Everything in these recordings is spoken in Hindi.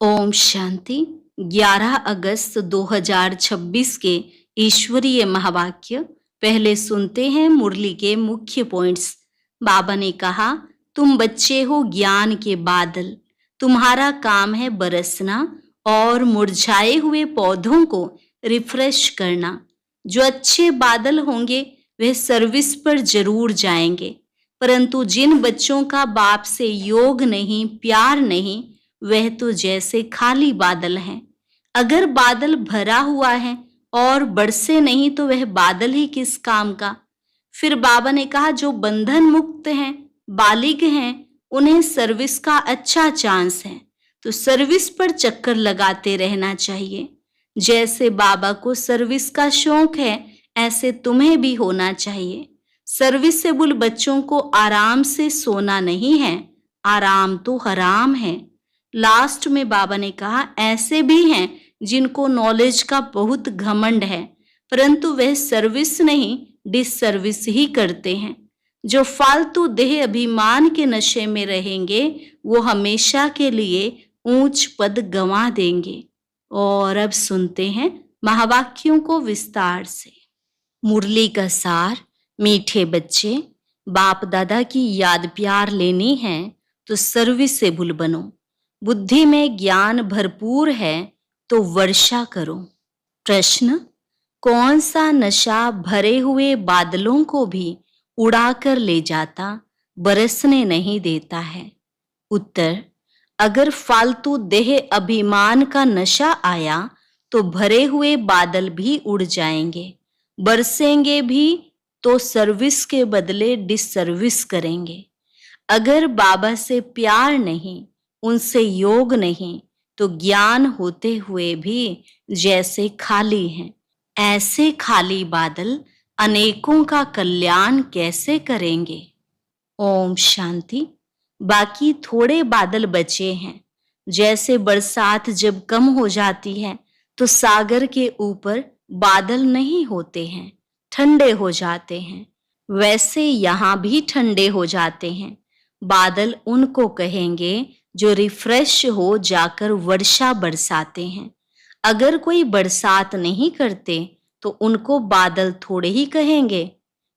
ओम शांति। 11 अगस्त 2026 के ईश्वरीय महावाक्य पहले सुनते हैं मुरली के मुख्य पॉइंट्स। बाबा ने कहा, तुम बच्चे हो ज्ञान के बादल, तुम्हारा काम है बरसना और मुरझाए हुए पौधों को रिफ्रेश करना। जो अच्छे बादल होंगे वह सर्विस पर जरूर जाएंगे, परंतु जिन बच्चों का बाप से योग नहीं, प्यार नहीं, वह तो जैसे खाली बादल हैं। अगर बादल भरा हुआ है और बरसे नहीं तो वह बादल ही किस काम का। फिर बाबा ने कहा, जो बंधन मुक्त हैं, बालिग हैं, उन्हें सर्विस का अच्छा चांस है, तो सर्विस पर चक्कर लगाते रहना चाहिए। जैसे बाबा को सर्विस का शौक है, ऐसे तुम्हें भी होना चाहिए। सर्विसेबल बच्चों को आराम से सोना नहीं है, आराम तो हराम है। लास्ट में बाबा ने कहा, ऐसे भी हैं जिनको नॉलेज का बहुत घमंड है, परंतु वह सर्विस नहीं डिसर्विस ही करते हैं। जो फालतू देह अभिमान के नशे में रहेंगे वो हमेशा के लिए ऊंच पद गंवा देंगे। और अब सुनते हैं महावाक्यों को विस्तार से। मुरली का सार। मीठे बच्चे, बाप दादा की याद प्यार लेनी है तो सर्विसेबल बनो। बुद्धि में ज्ञान भरपूर है तो वर्षा करो। प्रश्न, कौन सा नशा भरे हुए बादलों को भी उड़ाकर ले जाता, बरसने नहीं देता है? उत्तर, अगर फालतू देह अभिमान का नशा आया तो भरे हुए बादल भी उड़ जाएंगे, बरसेंगे भी तो सर्विस के बदले डिसर्विस करेंगे। अगर बाबा से प्यार नहीं, उनसे योग नहीं, तो ज्ञान होते हुए भी जैसे खाली हैं। ऐसे खाली बादल अनेकों का कल्याण कैसे करेंगे? ओम शांति। बाकी थोड़े बादल बचे हैं। जैसे बरसात जब कम हो जाती है तो सागर के ऊपर बादल नहीं होते हैं, ठंडे हो जाते हैं, वैसे यहाँ भी ठंडे हो जाते हैं। बादल उनको कहेंगे जो रिफ्रेश हो जाकर वर्षा बरसाते हैं। अगर कोई बरसात नहीं करते तो उनको बादल थोड़े ही कहेंगे।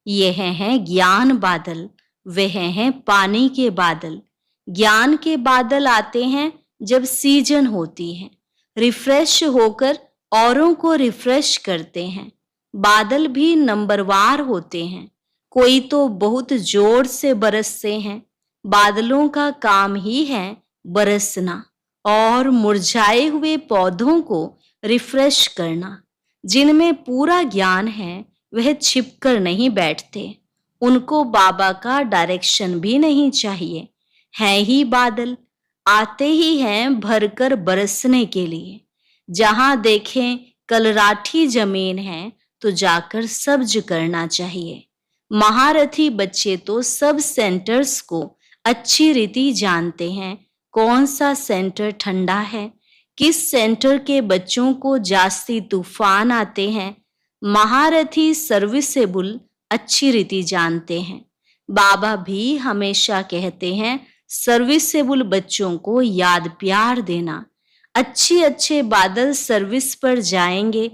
यह हैं ज्ञान बादल, वह हैं पानी के बादल। ज्ञान के बादल आते हैं जब सीजन होती है, रिफ्रेश होकर औरों को रिफ्रेश करते हैं। बादल भी नंबरवार होते हैं, कोई तो बहुत जोर से बरसते हैं। बादलों का काम ही है बरसना और मुरझाए हुए पौधों को रिफ्रेश करना। जिनमें पूरा ज्ञान है वह छिपकर नहीं बैठते, उनको बाबा का डायरेक्शन भी नहीं चाहिए। हैं ही बादल, आते ही हैं भरकर बरसने के लिए। जहां देखें कलराठी जमीन है तो जाकर सब्ज करना चाहिए। महारथी बच्चे तो सब सेंटर्स को अच्छी रीति जानते हैं, कौन सा सेंटर ठंडा है, किस सेंटर के बच्चों को जास्ती तूफान आते हैं। महारथी सर्विसेबल अच्छी रीति जानते हैं। बाबा भी हमेशा कहते हैं सर्विसेबल बच्चों को याद प्यार देना। अच्छे बादल सर्विस पर जाएंगे।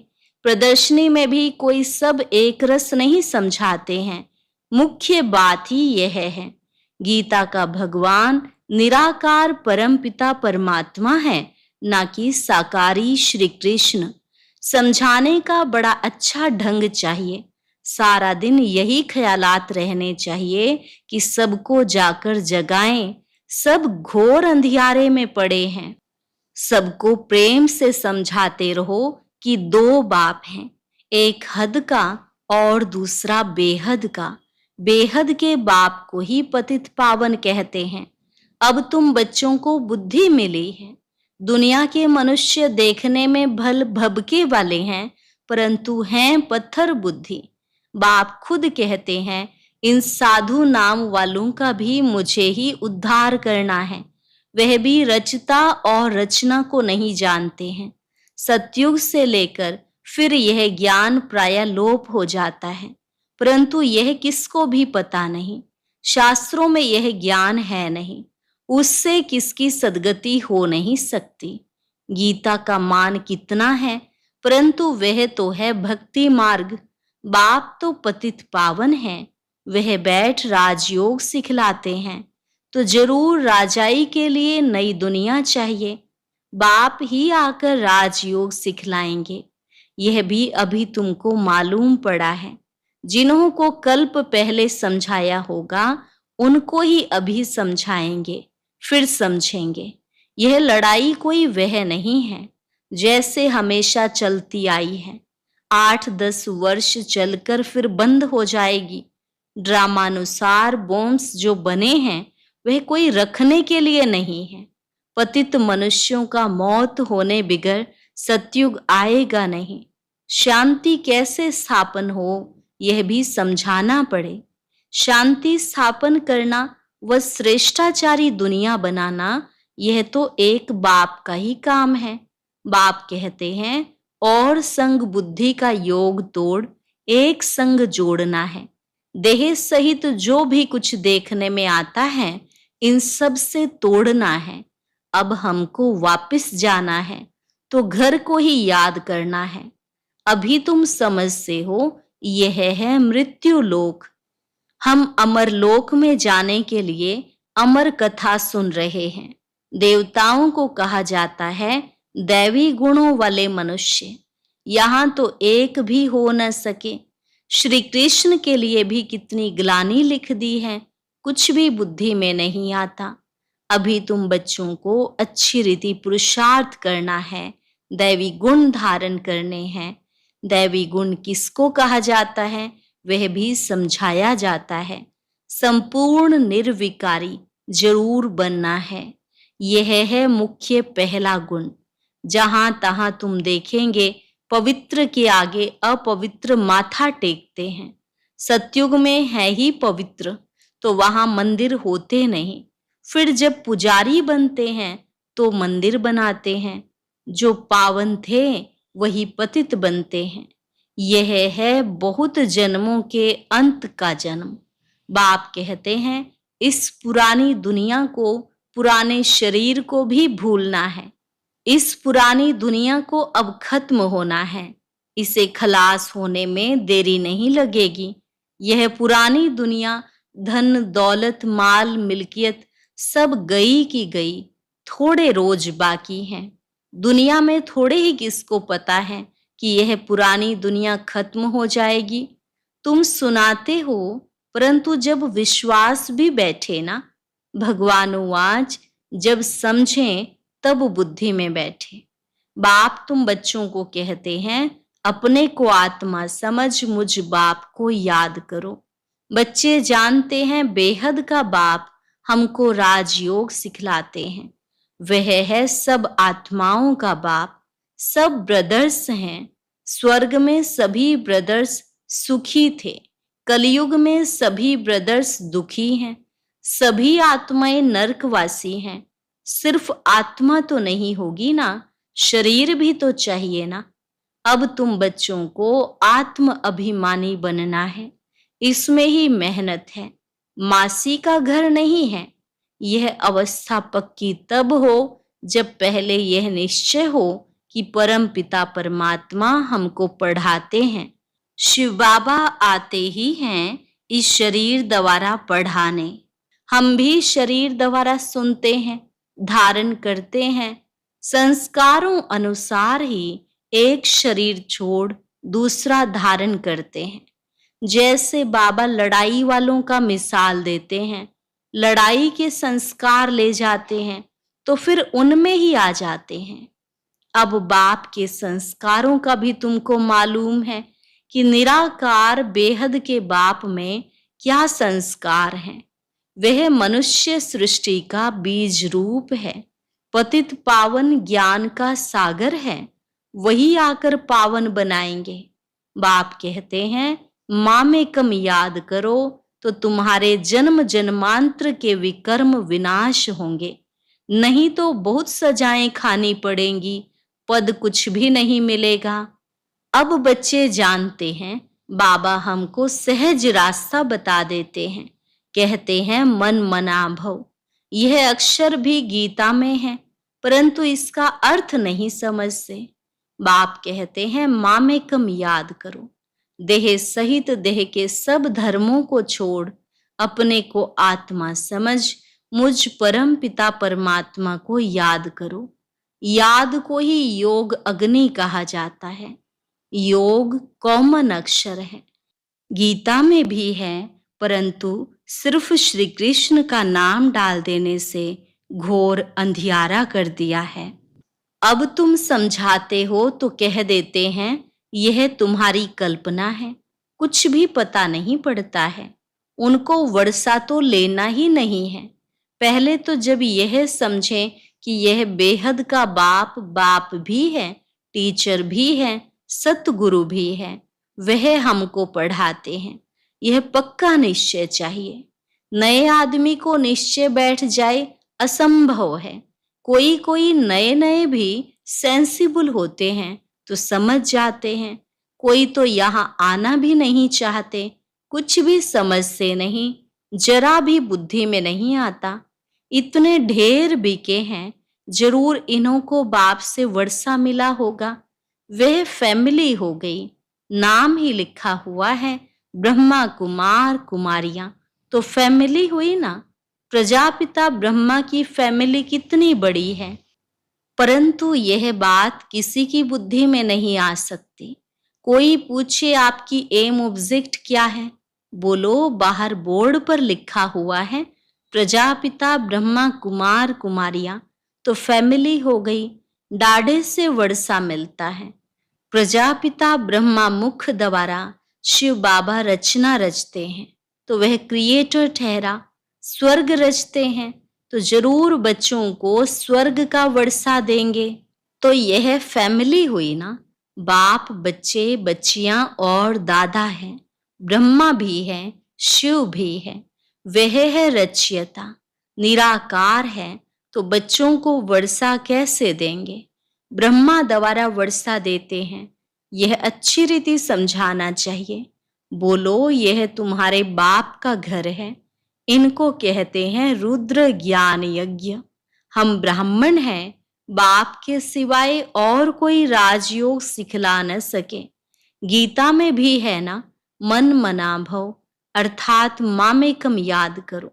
प्रदर्शनी में भी कोई सब एक रस नहीं समझाते हैं। मुख्य बात ही यह है, गीता का भगवान निराकार परमपिता परमात्मा है, ना कि साकारी श्री कृष्ण। समझाने का बड़ा अच्छा ढंग चाहिए। सारा दिन यही ख्यालात रहने चाहिए कि सबको जाकर जगाएं। सब घोर अंधियारे में पड़े हैं। सबको प्रेम से समझाते रहो कि दो बाप हैं, एक हद का और दूसरा बेहद का। बेहद के बाप को ही पतित पावन कहते हैं। अब तुम बच्चों को बुद्धि मिली है। दुनिया के मनुष्य देखने में भल भबके वाले हैं, परंतु हैं पत्थर बुद्धि। बाप खुद कहते हैं, इन साधु नाम वालों का भी मुझे ही उद्धार करना है। वह भी रचता और रचना को नहीं जानते हैं। सतयुग से लेकर फिर यह ज्ञान प्राय लोप हो जाता है, परंतु यह किसको भी पता नहीं। शास्त्रों में यह ज्ञान है नहीं, उससे किसकी सदगति हो नहीं सकती। गीता का मान कितना है, परंतु वह तो है भक्ति मार्ग। बाप तो पतित पावन है, वह बैठ राजयोग सिखलाते हैं। तो जरूर राजाई के लिए नई दुनिया चाहिए। बाप ही आकर राजयोग सिखलाएंगे। यह भी अभी तुमको मालूम पड़ा है। जिन्हों को कल्प पहले समझाया होगा, उनको ही अभी समझाएंगे, फिर समझेंगे। यह लड़ाई कोई वह नहीं है जैसे हमेशा चलती आई है। 8-10 वर्ष चलकर फिर बंद हो जाएगी। ड्रामानुसार बॉम्ब्स जो बने हैं, वह कोई रखने के लिए नहीं है। पतित मनुष्यों का मौत होने बिगर सतयुग आएगा नहीं। शांति कैसे स्थापन हो, यह भी समझाना पड़े। शांति स्थापन करना व श्रेष्ठाचारी दुनिया बनाना, यह तो एक बाप का ही काम है। बाप कहते हैं, और संग बुद्धि का योग तोड़ एक संग जोड़ना है। देह सहित जो भी कुछ देखने में आता है, इन सब से तोड़ना है। अब हमको वापस जाना है, तो घर को ही याद करना है। अभी तुम समझते हो, यह है मृत्यु लोक। हम अमर लोक में जाने के लिए अमर कथा सुन रहे हैं। देवताओं को कहा जाता है दैवी गुणों वाले मनुष्य। यहाँ तो एक भी हो न सके। श्री कृष्ण के लिए भी कितनी ग्लानि लिख दी है, कुछ भी बुद्धि में नहीं आता। अभी तुम बच्चों को अच्छी रीति पुरुषार्थ करना है, दैवी गुण धारण करने हैं। दैवी गुण किसको कहा जाता है, वह भी समझाया जाता है। संपूर्ण निर्विकारी जरूर बनना है। यह है मुख्य पहला गुण। जहां तहां तुम देखेंगे, पवित्र के आगे अपवित्र माथा टेकते हैं। सतयुग में है ही पवित्र, तो वहां मंदिर होते नहीं। फिर जब पुजारी बनते हैं तो मंदिर बनाते हैं। जो पावन थे वही पतित बनते हैं। यह है बहुत जन्मों के अंत का जन्म। बाप कहते हैं, इस पुरानी दुनिया को, पुराने शरीर को भी भूलना है। इस पुरानी दुनिया को अब खत्म होना है। इसे खलास होने में देरी नहीं लगेगी। यह पुरानी दुनिया, धन दौलत माल मिल्कियत सब गई की गई। थोड़े रोज बाकी हैं। दुनिया में थोड़े ही किसको पता है कि यह पुरानी दुनिया खत्म हो जाएगी। तुम सुनाते हो, परंतु जब विश्वास भी बैठे ना, भगवान वाच, जब समझें तब बुद्धि में बैठे। बाप तुम बच्चों को कहते हैं, अपने को आत्मा समझ मुझ बाप को याद करो। बच्चे जानते हैं बेहद का बाप हमको राजयोग सिखलाते हैं। वह है सब आत्माओं का बाप। सब ब्रदर्स हैं। स्वर्ग में सभी ब्रदर्स सुखी थे। कलयुग में सभी ब्रदर्स दुखी हैं। सभी आत्माएं नरकवासी हैं। सिर्फ आत्मा तो नहीं होगी ना, शरीर भी तो चाहिए ना। अब तुम बच्चों को आत्म अभिमानी बनना है। इसमें ही मेहनत है। मासी का घर नहीं है। यह अवस्था पक्की तब हो जब पहले यह निश्चय हो कि परम पिता परमात्मा हमको पढ़ाते हैं। शिव बाबा आते ही हैं इस शरीर द्वारा पढ़ाने। हम भी शरीर द्वारा सुनते हैं, धारण करते हैं। संस्कारों अनुसार ही एक शरीर छोड़ दूसरा धारण करते हैं। जैसे बाबा लड़ाई वालों का मिसाल देते हैं। लड़ाई के संस्कार ले जाते हैं तो फिर उनमें ही आ जाते हैं। अब बाप के संस्कारों का भी तुमको मालूम है कि निराकार बेहद के बाप में क्या संस्कार हैं। वह मनुष्य सृष्टि का बीज रूप है। पतित पावन ज्ञान का सागर है। वही आकर पावन बनाएंगे। बाप कहते हैं, माँ में कम याद करो तो तुम्हारे जन्म जन्मांतर के विकर्म विनाश होंगे। नहीं तो बहुत सजाएं खानी पड़ेंगी, पद कुछ भी नहीं मिलेगा। अब बच्चे जानते हैं, बाबा हमको सहज रास्ता बता देते हैं। कहते हैं मन मना भव। यह अक्षर भी गीता में है। परंतु इसका अर्थ नहीं समझते। बाप कहते हैं मामेकम याद करो, देह सहित देह के सब धर्मों को छोड़ अपने को आत्मा समझ मुझ परम पिता परमात्मा को याद करो। याद को ही योग अग्नि कहा जाता है। योग कॉमन अक्षर है, गीता में भी है, परंतु सिर्फ श्री कृष्ण का नाम डाल देने से घोर अंधियारा कर दिया है। अब तुम समझाते हो तो कह देते हैं यह तुम्हारी कल्पना है, कुछ भी पता नहीं पड़ता है। उनको वर्षा तो लेना ही नहीं है। पहले तो जब यह समझें कि यह बेहद का बाप बाप भी है, टीचर भी है, सतगुरु भी है, वह हमको पढ़ाते हैं। यह पक्का निश्चय चाहिए। नए आदमी को निश्चय बैठ जाए असंभव है। कोई कोई नए नए भी सेंसिबल होते हैं तो समझ जाते हैं, कोई तो यहाँ आना भी नहीं चाहते, कुछ भी समझते नहीं, जरा भी बुद्धि में नहीं आता। इतने ढेर बिके हैं, जरूर इन्हों को बाप से वर्षा मिला होगा। वह फैमिली हो गई, नाम ही लिखा हुआ है ब्रह्मा कुमार कुमारियां, तो फैमिली हुई ना। प्रजापिता ब्रह्मा की फैमिली कितनी बड़ी है, परंतु यह बात किसी की बुद्धि में नहीं आ सकती। कोई पूछे आपकी एम ऑब्जेक्ट क्या है, बोलो बाहर बोर्ड पर लिखा हुआ है प्रजापिता ब्रह्मा कुमार कुमारियां, तो फैमिली हो गई। डाढ़े से वर्षा मिलता है। प्रजापिता ब्रह्मा मुख द्वारा शिव बाबा रचना रचते हैं तो वह क्रिएटर ठहरा। स्वर्ग रचते हैं तो जरूर बच्चों को स्वर्ग का वर्षा देंगे। तो यह फैमिली हुई ना। बाप बच्चे बच्चियां और दादा है, ब्रह्मा भी है, शिव भी है, वह है रचयिता, निराकार है, तो बच्चों को वर्षा कैसे देंगे? ब्रह्मा द्वारा वर्षा देते हैं। यह अच्छी रीति समझाना चाहिए। बोलो यह तुम्हारे बाप का घर है। इनको कहते हैं रुद्र ज्ञान यज्ञ। हम ब्राह्मण हैं, बाप के सिवाय और कोई राजयोग सिखला न सके। गीता में भी है ना, मन मना भव, अर्थात मामेकम याद करो।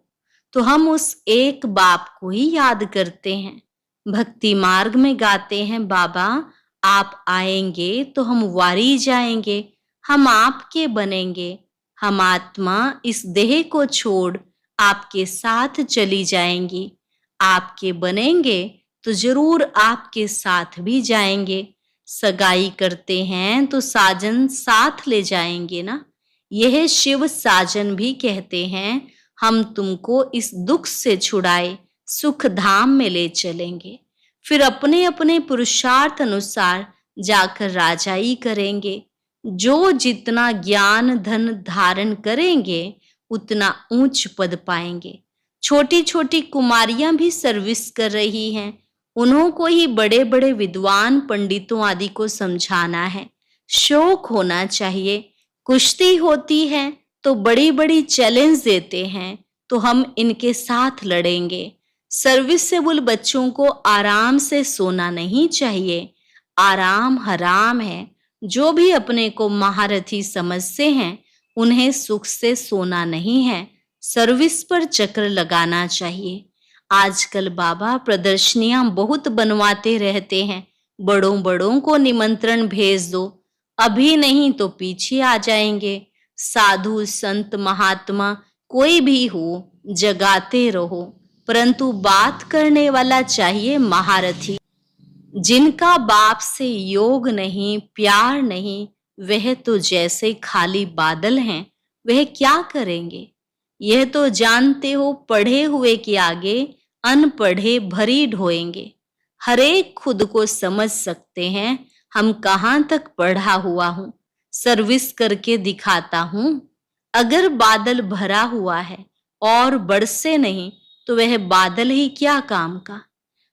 तो हम उस एक बाप को ही याद करते हैं। भक्ति मार्ग में गाते हैं बाबा आप आएंगे तो हम वारी जाएंगे, हम आपके बनेंगे। हम आत्मा इस देह को छोड़ आपके साथ चली जाएंगी। आपके बनेंगे तो जरूर आपके साथ भी जाएंगे। सगाई करते हैं तो साजन साथ ले जाएंगे ना। यह शिव साजन भी कहते हैं हम तुमको इस दुख से छुड़ाए सुख धाम में ले चलेंगे। फिर अपने अपने पुरुषार्थ अनुसार जाकर राजाई करेंगे। जो जितना ज्ञान धन धारण करेंगे उतना ऊंच पद पाएंगे। छोटी छोटी कुमारियां भी सर्विस कर रही हैं। उन्हों को ही बड़े बड़े विद्वान पंडितों आदि को समझाना है। शौक होना चाहिए। कुश्ती होती है तो बड़ी बड़ी चैलेंज देते हैं तो हम इनके साथ लड़ेंगे। सर्विसेबल बच्चों को आराम से सोना नहीं चाहिए। आराम हराम है। जो भी अपने को महारथी समझते हैं उन्हें सुख से सोना नहीं है, सर्विस पर चक्र लगाना चाहिए। आजकल बाबा प्रदर्शनियां बहुत बनवाते रहते हैं। बड़ों बड़ों को निमंत्रण भेज दो, अभी नहीं तो पीछे आ जाएंगे। साधु संत महात्मा कोई भी हो जगाते रहो, परंतु बात करने वाला चाहिए महारथी। जिनका बाप से योग नहीं प्यार नहीं, वह तो जैसे खाली बादल हैं, वह क्या करेंगे? यह तो जानते हो पढ़े हुए के आगे अनपढ़े भरी ढोएंगे। हरेक खुद को समझ सकते हैं हम कहाँ तक पढ़ा हुआ हूं, सर्विस करके दिखाता हूं। अगर बादल भरा हुआ है और बरसे नहीं तो वह बादल ही क्या काम का।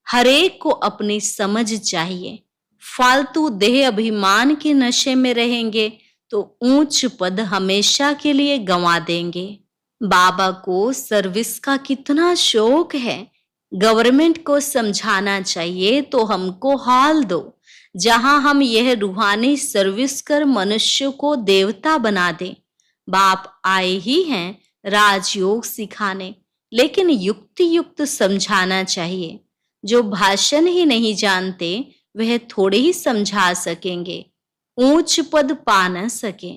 हरेक को अपनी समझ चाहिए। फालतू देह अभिमान के नशे में रहेंगे तो ऊंच पद हमेशा के लिए गंवा देंगे। बाबा को सर्विस का कितना शौक है, गवर्नमेंट को समझाना चाहिए तो हमको हॉल दो, जहां हम यह रूहानी सर्विस कर मनुष्य को देवता बना दें। बाप आए ही हैं राजयोग सिखाने, लेकिन युक्ति युक्त समझाना चाहिए। जो भाषण ही नहीं जानते वह थोड़े ही समझा सकेंगे। ऊंच पद पा न सके,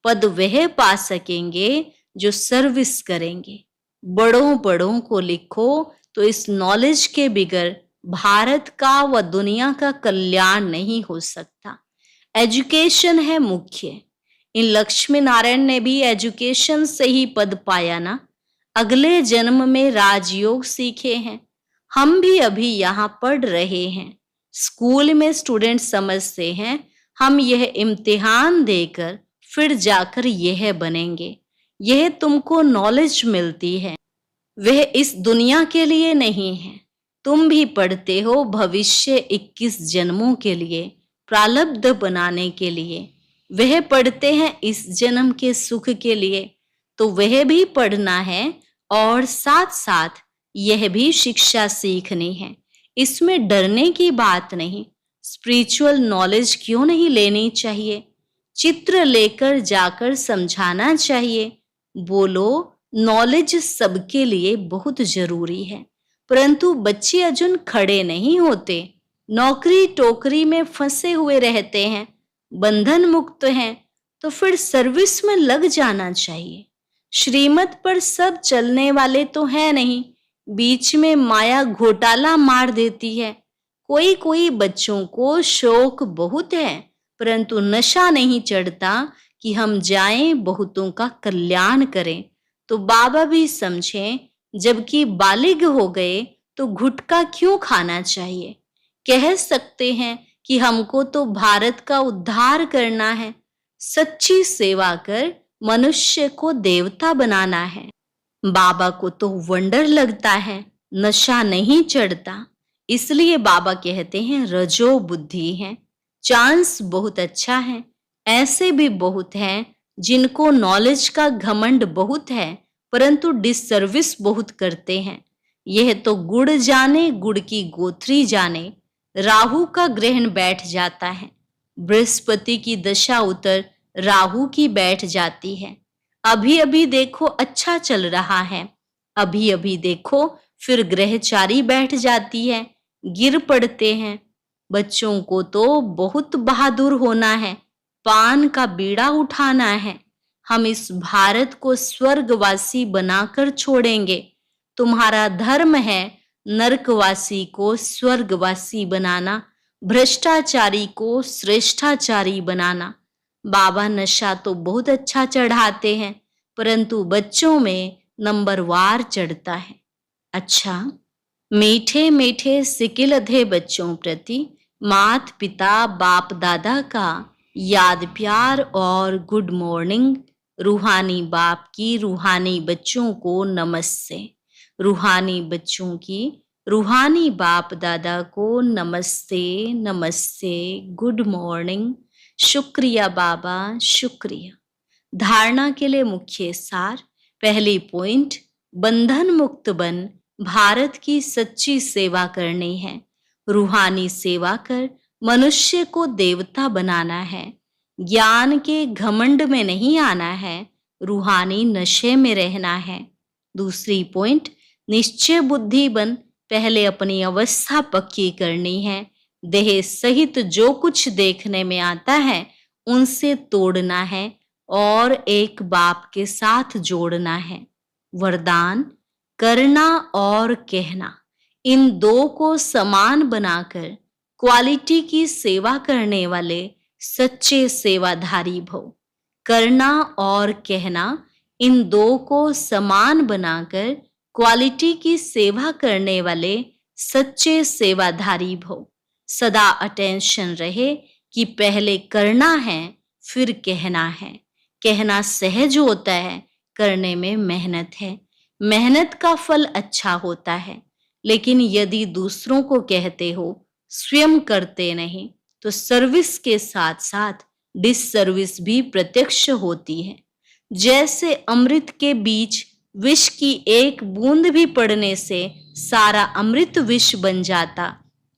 पद वह पा सकेंगे जो सर्विस करेंगे। बड़ों बड़ों को लिखो तो इस नॉलेज के बिगर भारत का व दुनिया का कल्याण नहीं हो सकता। एजुकेशन है मुख्य। इन लक्ष्मी नारायण ने भी एजुकेशन से ही पद पाया ना। अगले जन्म में राजयोग सीखे हैं। हम भी अभी यहाँ पढ़ रहे हैं। स्कूल में स्टूडेंट समझते हैं हम यह इम्तिहान देकर फिर जाकर यह बनेंगे। यह तुमको नॉलेज मिलती है, वह इस दुनिया के लिए नहीं है। तुम भी पढ़ते हो भविष्य 21 जन्मों के लिए, प्रारब्ध बनाने के लिए। वह पढ़ते हैं इस जन्म के सुख के लिए, तो वह भी पढ़ना है और साथ साथ यह भी शिक्षा सीखनी है। इसमें डरने की बात नहीं। स्पिरिचुअल नॉलेज क्यों नहीं लेनी चाहिए? चित्र लेकर जाकर समझाना चाहिए। बोलो नॉलेज सबके लिए बहुत जरूरी है, परंतु बच्चे अजुन खड़े नहीं होते। नौकरी टोकरी में फंसे हुए रहते हैं, बंधन मुक्त हैं, तो फिर सर्विस में लग जाना चाहिए। श्रीमत पर सब चलने वाले तो हैं नहीं, बीच में माया घोटाला मार देती है। कोई कोई बच्चों को शौक बहुत है, परंतु नशा नहीं चढ़ता कि हम जाएं बहुतों का कल्याण करें। तो बाबा भी समझें, जबकि बालिग हो गए तो गुटखा क्यों खाना चाहिए? कह सकते हैं कि हमको तो भारत का उद्धार करना है। सच्ची सेवा कर मनुष्य को देवता बनाना है। बाबा को तो वंडर लगता है, नशा नहीं चढ़ता। इसलिए बाबा कहते हैं रजो बुद्धि है। चांस बहुत अच्छा है। ऐसे भी बहुत हैं जिनको नॉलेज का घमंड बहुत है, परंतु डिसर्विस बहुत करते हैं। यह तो गुड़ जाने, गुड़ की गोथरी जाने। राहु का ग्रहण बैठ जाता है, बृहस्पति की दशा उतर राहु की बैठ जाती है। अभी अभी देखो अच्छा चल रहा है, अभी अभी देखो फिर ग्रहचारी बैठ जाती है, गिर पड़ते हैं। बच्चों को तो बहुत बहादुर होना है, पान का बीड़ा उठाना है। हम इस भारत को स्वर्गवासी बनाकर छोड़ेंगे। तुम्हारा धर्म है नरकवासी को स्वर्गवासी बनाना, भ्रष्टाचारी को श्रेष्ठाचारी बनाना। बाबा नशा तो बहुत अच्छा चढ़ाते हैं, परंतु बच्चों में नंबरवार चढ़ता है। अच्छा, मीठे मीठे सिकिलधे बच्चों प्रति मात पिता बाप दादा का याद प्यार और गुड मॉर्निंग। रूहानी बाप की रूहानी बच्चों को नमस्ते। रूहानी बच्चों की रूहानी बाप दादा को नमस्ते नमस्ते, गुड मॉर्निंग। शुक्रिया बाबा, शुक्रिया। धारणा के लिए मुख्य सार। पहली पॉइंट, बंधन मुक्त बन भारत की सच्ची सेवा करनी है। रूहानी सेवा कर मनुष्य को देवता बनाना है। ज्ञान के घमंड में नहीं आना है, रूहानी नशे में रहना है। दूसरी पॉइंट, निश्चय बुद्धि बन पहले अपनी अवस्था पक्की करनी है। देह सहित जो कुछ देखने में आता है उनसे तोड़ना है और एक बाप के साथ जोड़ना है। वरदान, करना और कहना, इन दो को समान बनाकर क्वालिटी की सेवा करने वाले सच्चे सेवाधारी भव। करना और कहना, इन दो को समान बनाकर क्वालिटी की सेवा करने वाले सच्चे सेवाधारी भव। सदा अटेंशन रहे कि पहले करना है फिर कहना है। कहना सहज होता है, करने में मेहनत है। मेहनत का फल अच्छा होता है, लेकिन यदि दूसरों को कहते हो, स्वयं करते नहीं, तो सर्विस के साथ साथ डिसर्विस भी प्रत्यक्ष होती है। जैसे अमृत के बीज विष की एक बूंद भी पड़ने से सारा अमृत विष बन जाता।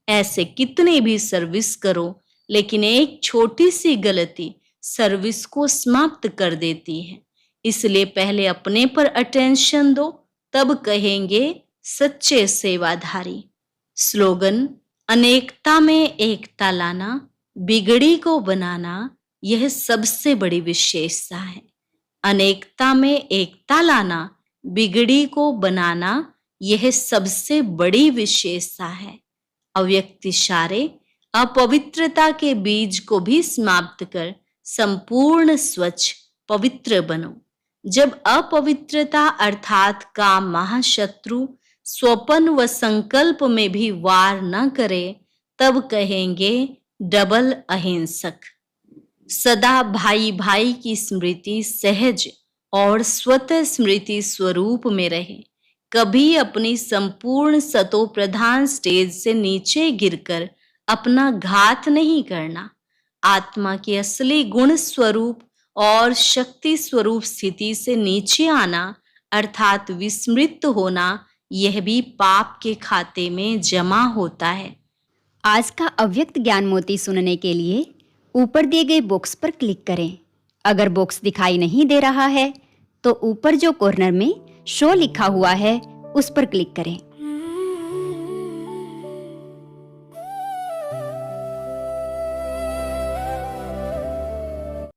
ऐसे कितने भी सर्विस करो, लेकिन एक छोटी सी गलती सर्विस को समाप्त कर देती है। इसलिए पहले अपने पर अटेंशन दो, तब कहेंगे सच्चे सेवाधारी। स्लोगन: अनेकता में एकता लाना, बिगड़ी को बनाना, यह सबसे बड़ी विशेषता है। अनेकता में एकता लाना, बिगड़ी को बनाना, यह सबसे बड़ी विशेषता है। अव्यक्त इशारे अपवित्रता के बीज को भी समाप्त कर संपूर्ण स्वच्छ पवित्र बनो। जब अपवित्रता अर्थात काम महाशत्रु स्वप्न व संकल्प में भी वार न करे, तब कहेंगे डबल अहिंसक। सदा भाई भाई की स्मृति सहज और स्वतः स्मृति स्वरूप में रहे। कभी अपनी संपूर्ण सतो प्रधान स्टेज से नीचे गिरकर अपना घात नहीं करना। आत्मा के असली गुण स्वरूप और शक्ति स्वरूप स्थिति से नीचे आना अर्थात विस्मृत होना, यह भी पाप के खाते में जमा होता है। आज का अव्यक्त ज्ञान मोती सुनने के लिए ऊपर दिए गए बॉक्स पर क्लिक करें। अगर बॉक्स दिखाई नहीं दे रहा है तो ऊपर जो कॉर्नर में शो लिखा हुआ है उस पर क्लिक करें।